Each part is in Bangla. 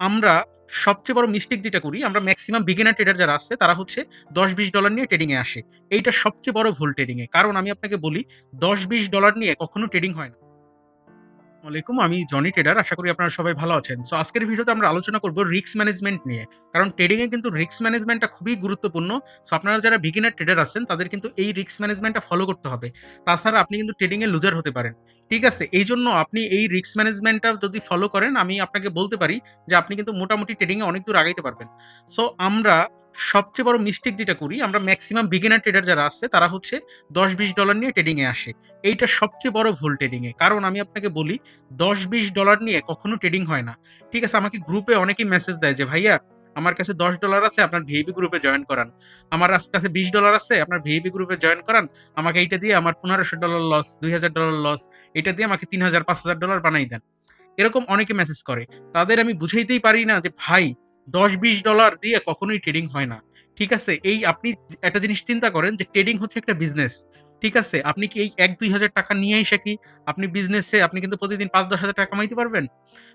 আমরা সবচেয়ে বড় মিস্টেক যেটা করি, আমরা ম্যাক্সিমাম বিগিনার ট্রেডার যারা আছে তারা হচ্ছে $10-20 নিয়ে ট্রেডিং এ আসে। এইটা সবচেয়ে বড় ভুল ট্রেডিং এ। কারণ আমি আপনাকে বলি, $10-20 নিয়ে কখনো ট্রেডিং হয় না। ওয়ালাইকুম, আমি জনি ট্রেডার। আশা করি আপনারা সবাই ভালো আছেন। সো আজকের ভিডিওতে আমরা আলোচনা করব রিস্ক ম্যানেজমেন্ট নিয়ে। কারণ ট্রেডিং এ কিন্তু রিস্ক ম্যানেজমেন্টটা খুবই গুরুত্বপূর্ণ। সো আপনারা যারা বিগিনার ট্রেডার আছেন তাদের কিন্তু এই রিস্ক ম্যানেজমেন্টটা ফলো করতে হবে। তাছাড়া আপনি কিন্তু ট্রেডিং এ লুজার হতে পারেন। ঠিক আছে? এইজন্য আপনি এই রিস্ক ম্যানেজমেন্টটা যদি ফলো করেন, আমি আপনাকে বলতে পারি যে আপনি কিন্তু মোটামুটি ট্রেডিং এ অনেক দূর আগাইতে পারবেন। সো আমরা সবচেয়ে বড় মিস্টেক যেটা করি, আমরা ম্যাক্সিমাম বিগিনার ট্রেডার যারা আছে তারা হচ্ছে $10-20 নিয়ে ট্রেডিং এ আসে। এইটা সবচেয়ে বড় ভুল ট্রেডিং এ। কারণ আমি আপনাকে বলি, $10-20 নিয়ে কখনো ট্রেডিং হয় না। ঠিক আছে? আমাকে গ্রুপে অনেকেই মেসেজ দেয় যে, "ভাইয়া, আমার কাছে $10 আছে, আপনার ভিআইপি গ্রুপে জয়েন করান। আমার কাছে $20 আছে, আপনার ভিআইপি গ্রুপে জয়েন করান। আমাকে এইটা দিয়ে আমার $1500 লস, $2000 লস। এটা দিয়ে আমাকে 3000 $5000 বানাই দেন।" এরকম অনেকে মেসেজ করে। তাদের আমি বুঝাইতেই পারি না যে, ভাই, $10-20 দিয়ে কখনোই ট্রেডিং হয় না। ঠিক আছে? এই আপনি একটা জিনিস চিন্তা করেন যে ট্রেডিং হচ্ছে একটা বিজনেস। ঠিক আছে? আপনি কি এই ৳১-২,০০০ নিয়ে এসে কি আপনি বিজনেসে আপনি কিন্তু প্রতিদিন ৳৫-১০,০০০ কামাইতে পারবেন?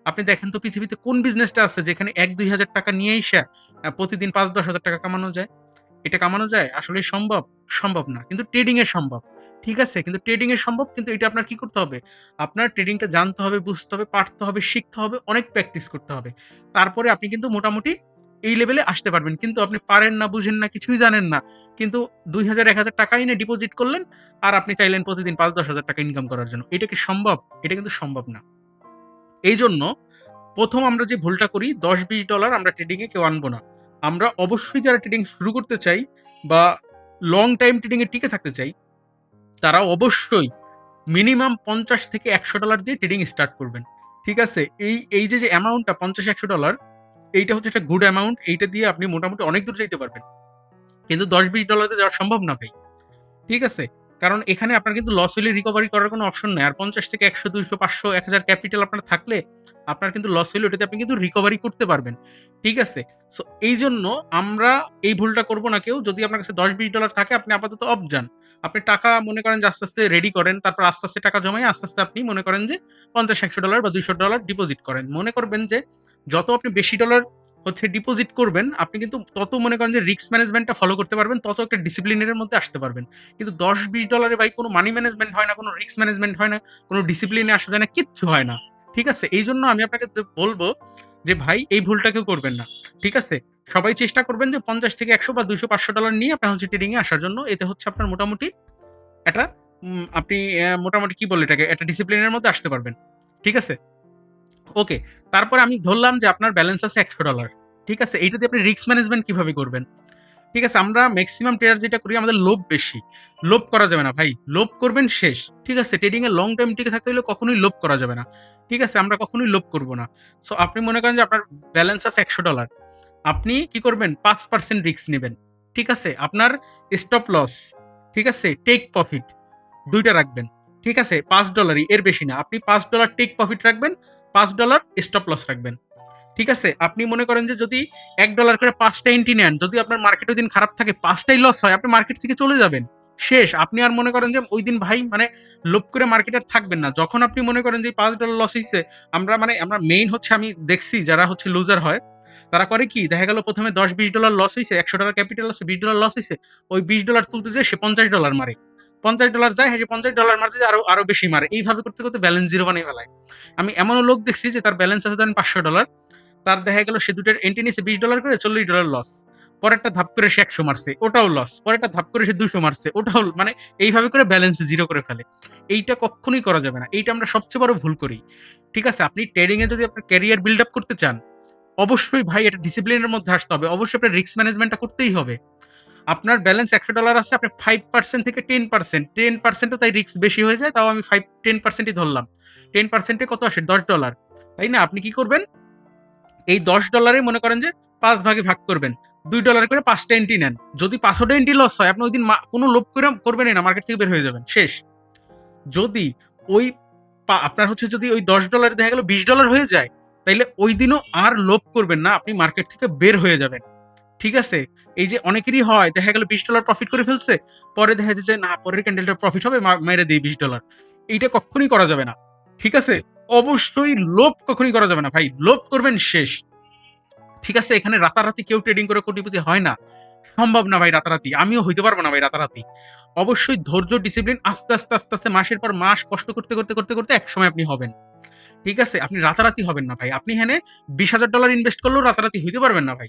আপনি দেখেন তো পৃথিবীতে কোন বিজনেসটা আছে যেখানে ৳১-২,০০০ নিয়ে আইসা প্রতিদিন ৳৫-১০,০০০ কামানো যায়? এটা কামানো যায়? আসলেই সম্ভব? সম্ভব না। কিন্তু ট্রেডিং এ সম্ভব। ঠিক আছে? কিন্তু ট্রেডিং এ সম্ভব, কিন্তু এটা আপনার কি করতে হবে? আপনার ট্রেডিংটা জানতে হবে, বুঝতে হবে, পারতে হবে, শিখতে হবে, অনেক প্র্যাকটিস করতে হবে। তারপরে আপনি কিন্তু মোটামুটি এই লেভেলে আসতে পারবেন। কিন্তু আপনি পারেন না, বুঝেন না, কিছুই জানেন না। কিন্তু ৳২,০০০-১,০০০ এনে ডিপোজিট করলেন, আর আপনি চাইলেন প্রতিদিন ৳৫-১০,০০০ ইনকাম করার জন্য। এটা কি সম্ভব? এটা কিন্তু সম্ভব না। এইজন্য ১ম আমরা যে ভুলটা করি, $10-20 আমরা ট্রেডিং এ কেউ আনবো না। আমরা অবশ্যই যারা ট্রেডিং শুরু করতে চাই বা লং টাইম ট্রেডিং এ টিকে থাকতে চাই, তারা অবশ্যই মিনিমাম $50-১০০ দিয়ে ট্রেডিং স্টার্ট করবেন। ঠিক আছে? এই যে অ্যামাউন্টটা $50-১০০, এইটা হচ্ছে একটা গুড অ্যামাউন্ট। এইটা দিয়ে আপনি মোটামুটি অনেক দূর যাইতে পারবেন। কিন্তু $10-20 তে যাওয়া সম্ভব না ভাই। ঠিক আছে? কারণ এখানে আপনার কিন্তু লস হইলে রিকভারি করার কোনো অপশন নাই। আর ৫০ থেকে ১০০, ২০০, ৫০০, ১,০০০ ক্যাপিটাল আপনার থাকলে আপনার কিন্তু লস হইলে ওটাতে আপনি কিন্তু রিকভারি করতে পারবেন। ঠিক আছে? সো এইজন্য আমরা এই ভুলটা করব না কেউ। যদি আপনার কাছে $10-20 থাকে, আপনি আপাতত অফ যান। আপনি টাকা মনে করেন যে আস্তে আস্তে রেডি করেন। তারপর আস্তে আস্তে টাকা জমায় আস্তে আস্তে আপনি মনে করেন যে $50-১০০ বা $200 ডিপোজিট করেন। মনে করবেন যে যত আপনি বেশি ডলার হচ্ছে ডিপোজিট করবেন, আপনি কিন্তু তত মনে করেন যে রিস্ক ম্যানেজমেন্টটা ফলো করতে পারবেন, তত একটা ডিসিপ্লিনের মধ্যে আসতে পারবেন। কিন্তু $10-20 ভাই কোনো মানি ম্যানেজমেন্ট হয় না, কোনো রিস্ক ম্যানেজমেন্ট হয় না, কোনো ডিসিপ্লিনে আসা যায় না, কিচ্ছু হয় না। ঠিক আছে? এইজন্য আমি আপনাকে বলব যে ভাই, এই ভুলটা কেউ করবেন না। ঠিক আছে? সবাই চেষ্টা করবেন যে ৫০ থেকে ১০০ বা $200-৫০০ নিয়ে আপনার হচ্ছে ট্রেডিং এ আসার জন্য। এতে হচ্ছে আপনার মোটামুটি একটা আপনি মোটামুটি কি বলে এটাকে? একটা ডিসিপ্লিনের মধ্যে আসতে পারবেন। ঠিক আছে? ওকে। তারপরে আমি ধরলাম যে আপনার ব্যালেন্স আছে $১০০। ঠিক আছে? এইটা দিয়ে আপনি রিস্ক ম্যানেজমেন্ট কিভাবে করবেন? ঠিক আছে? আমরা মেক্সিমাম ট্রেডার যেটা করি, আমাদের লোভ বেশি। লোভ করা যাবে না ভাই। লোভ করবেন শেষ। ঠিক আছে? ট্রেডিং এ লং টাইম টিকে থাকতে হলে কখনোই লোভ করা যাবে না। ঠিক আছে? আমরা কখনোই লোভ করব না। সো আপনি মনে করেন যে আপনার ব্যালেন্স আছে $১০০। আপনি কি করবেন? ৫% রিস্ক নিবেন। ঠিক আছে? আপনার স্টপ লস, ঠিক আছে? টেক প্রফিট ২ টা রাখবেন। ঠিক আছে? $৫ এর বেশি না। আপনি $৫ টেক প্রফিট রাখবেন, $৫ স্টপ লস রাখবেন। ঠিক আছে? আপনি মনে করেন যে যদি $১ করে ৫ টা এন্ট্রি নেন, যদি আপনার মার্কেট ওইদিন খারাপ থাকে, ৫ টাই লস হয়, আপনি মার্কেট থেকে চলে যাবেন। শেষ। আপনি আর মনে করেন যে ঐদিন ভাই মানে লোভ করে মার্কেটে আর থাকবেন না। যখন আপনি মনে করেন যে $৫ লস হইছে, আমরা মেইন হচ্ছে আমি দেখছি যারা হচ্ছে লুজার হয়, তারা করে কি? দেখা গেল ১ম এ $10-20 লস হইছে, $১০০ ক্যাপিটাল আছে, $20 লস হইছে। ওই $20 তুলতে যেয়ে সে $50 মারে। $50 যায়, হ্যাঁ, যে $50 মারতে যেয়ে আরো আরো বেশি মারে। এইভাবে করতে করতে ব্যালেন্স জিরো বানায় ফেলায়। আমি এমনও লোক দেখছি যে তার ব্যালেন্স আছে ধরেন $500, তার দেখা গেল সে দুটার এন্ট্রি নিছে $20 করে, $40 লস। পরেরটা ধাপ করে সে ১০০ মারছে, ওটাও লস। পরেরটা ধাপ করে সে ২০০ মারছে, ওটাও মানে এইভাবে করে ব্যালেন্স জিরো করে ফেলে। এইটা কখনোই করা যাবে না। এইটা আমরা সবচেয়ে বড় ভুল করি। ঠিক আছে? আপনি ট্রেডিং এ যদি আপনার ক্যারিয়ার বিল্ড আপ করতে চান, অবশ্যই ভাই এটা ডিসিপ্লিনের মধ্যে আসতে হবে। অবশ্যই আপনার রিস্ক ম্যানেজমেন্টটা করতেই হবে। আপনার ব্যালেন্স $১০০ আছে, আপনি 5% থেকে 10%, 10% ও তাই রিস্ক বেশি হয়ে যায়। তাও আমি 10%ই ধরলাম। 10% এ কত আসে? $10, তাই না? আপনি কি করবেন? এই $10 মনে করেন যে ৫ ভাগে ভাগ করবেন। $2 করে ৫ টা এন্ট্রি নেন। যদি ৫০০ টা এন্ট্রি লস হয়, আপনি ঐদিন কোনো লোভ করে করবেনই না, মার্কেট থেকে বের হয়ে যাবেন। শেষ। যদি ওই আপনার হচ্ছে যদি ওই $10 দেখা গেল $20 হয়ে যায়, তাইলে ঐদিনও আর লোভ করবেন না। আপনি মার্কেট থেকে বের হয়ে যাবেন। ঠিক আছে? এই যে অনেকেরই হয়, দেখা গেল $20 প্রফিট করে ফেলছে। পরে দেখা যায় যে না, পরের ক্যান্ডেলটা প্রফিট হবে, মেরে দেই $20। এইটা কখনোই করা যাবে না। ঠিক আছে? অবশ্যই লোভ কখনোই করা যাবে না ভাই। লোভ করবেন শেষ। ঠিক আছে? এখানে রাতারাতি কেউ ট্রেডিং করে কোটিপতি হয় না। সম্ভব না ভাই রাতারাতি। আমিও হইতে পারব না ভাই রাতারাতি। অবশ্যই ধৈর্য, ডিসিপ্লিন আস্তে, আস্তে মাসের পর মাস কষ্ট করতে একসময় আপনি হবেন। ঠিক আছে? আপনি রাতারাতি হবেন না ভাই। আপনি এখানে $20,000 ইনভেস্ট করলেও রাতারাতি হইতে পারবেন না ভাই।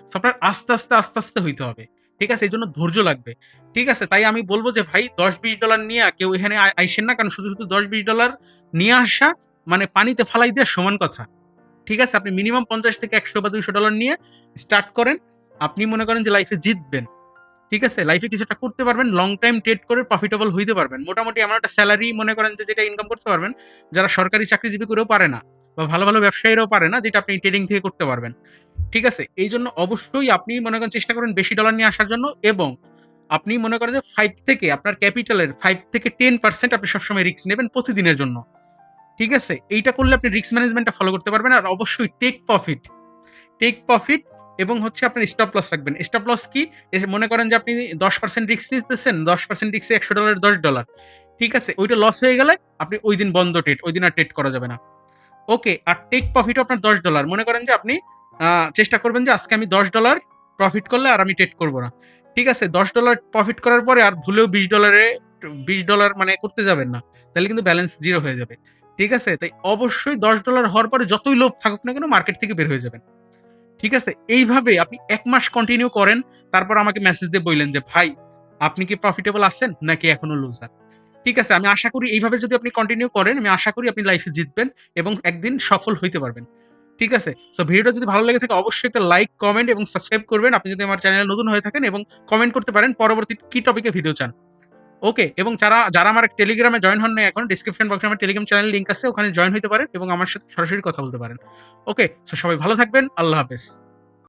সো আপনার আস্তে আস্তে হইতে হবে। ঠিক আছে? এজন্য ধৈর্য লাগবে। ঠিক আছে? তাই আমি বলব যে ভাই $10-20 নিয়া কেউ এখানে আইসেন না। কারণ শুধু $10-20 নিয়ে আসা মানে পানিতে ফালাই দেওয়ার সমান কথা। ঠিক আছে? আপনি মিনিমাম 50 থেকে 100 বা $200 নিয়ে স্টার্ট করেন। আপনি মনে করেন যে লাইফে জিতবেন। ঠিক আছে? লাইফে কিছু একটা করতে পারবেন। লং টাইম ট্রেড করে প্রফিটেবল হইতে পারবেন। মোটামুটি এমন একটা সেলারি মনে করেন যে যেটা ইনকাম করতে পারবেন, যারা সরকারি চাকরিজীবী করেও পারে না বা ভালো ব্যবসায়ীরাও পারে না, যেটা আপনি ট্রেডিং থেকে করতে পারবেন। ঠিক আছে? এইজন্য অবশ্যই আপনি মনে করেন চেষ্টা করেন বেশি ডলার নিয়ে আসার জন্য এবং আপনি মনে করেন যে 5 থেকে আপনার ক্যাপিটালের 5 থেকে 10% আপনি সবসময় রিস্ক নেবেন প্রতিদিনের জন্য। ঠিক আছে? এইটা করলে আপনি রিস্ক ম্যানেজমেন্টটা ফলো করতে পারবেন। আর অবশ্যই টেক প্রফিট এবং হচ্ছে আপনার স্টপ লস রাখবেন। স্টপ লস কি? মনে করেন যে আপনি 10% রিস্ক নিতেছেন, 10% রিস্কে $100 $10। ঠিক আছে? ওইটা লস হয়ে গেলে আপনি ওই দিন বন্ধ ট্রেড। ওই দিন আর ট্রেড করা যাবে না। ওকে। আর টেক প্রফিটও আপনার $10। মনে করেন যে আপনি চেষ্টা করবেন যে আজকে আমি $10 প্রফিট করলে আর আমি ট্রেড করব না। ঠিক আছে? $10 প্রফিট করার পরে আর ভুলেও $20 মানে করতে যাবেন না। তাহলে কিন্তু ব্যালেন্স জিরো হয়ে যাবে। ঠিক আছে? তাই অবশ্যই $10 হওয়ার পরে যতই লোভ থাকুক না কেন মার্কেট থেকে বের হয়ে যাবেন। ঠিক আছে? এইভাবে আপনি ১ মাস কন্টিনিউ করেন। তারপর আমাকে মেসেজ দিয়ে বইলেন যে, "ভাই, আপনি কি প্রফিটেবল আছেন নাকি এখনো লুজার?" ঠিক আছে? আমি আশা করি এইভাবে যদি আপনি কন্টিনিউ করেন, আমি আশা করি আপনি লাইফে জিতবেন এবং একদিন সফল হইতে পারবেন। ঠিক আছে? সো ভিডিওটা যদি ভালো লেগে থাকে অবশ্যই একটা লাইক, কমেন্ট এবং সাবস্ক্রাইব করবেন। আপনি যদি আমার চ্যানেলে নতুন হয়ে থাকেন এবং কমেন্ট করতে পারেন পরবর্তী কি টপিকে ভিডিও চান। ওকে। এবং যারা আমার টেলিগ্রামে জয়েন হন নাই এখন, ডেসক্রিপশন বক্সে আমার টেলিগ্রাম চ্যানেলের লিংক আছে। ওখানে জয়েন হইতে পারেন এবং আমার সাথে সরাসরি কথা বলতে পারেন। ওকে। সো সবাই ভালো থাকবেন। আল্লাহ হাফেজ।